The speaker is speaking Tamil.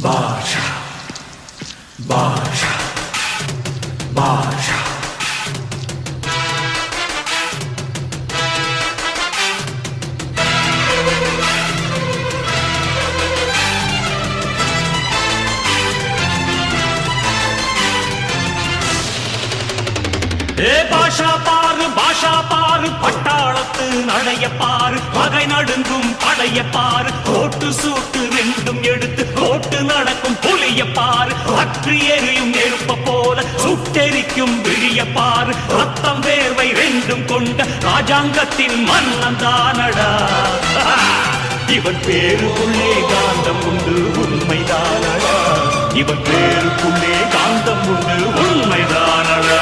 பாஷா பாஷா பாஷா பாஷா பாரு பட்டாளத்து நடைய பாரு பகை நடுங்கும் படைய பாரு கோட்டு சூட்டு ரெண்டும் எடுத்து கோட்டு நடக்கும் புலிய பாரு அற்றி எரியும் நெருப்ப போல சுட்டெரிக்கும் விழிய பாரு ரத்தம் வேர்வை ரெண்டும் கொண்ட ராஜாங்கத்தின் மன்னன் தானடா இவன் பேருக்குள்ளே காந்தம் உண்டு உண்மைதானடா இவன் பேருக்குள்ளே காந்தம் உண்டு உண்மைதானடா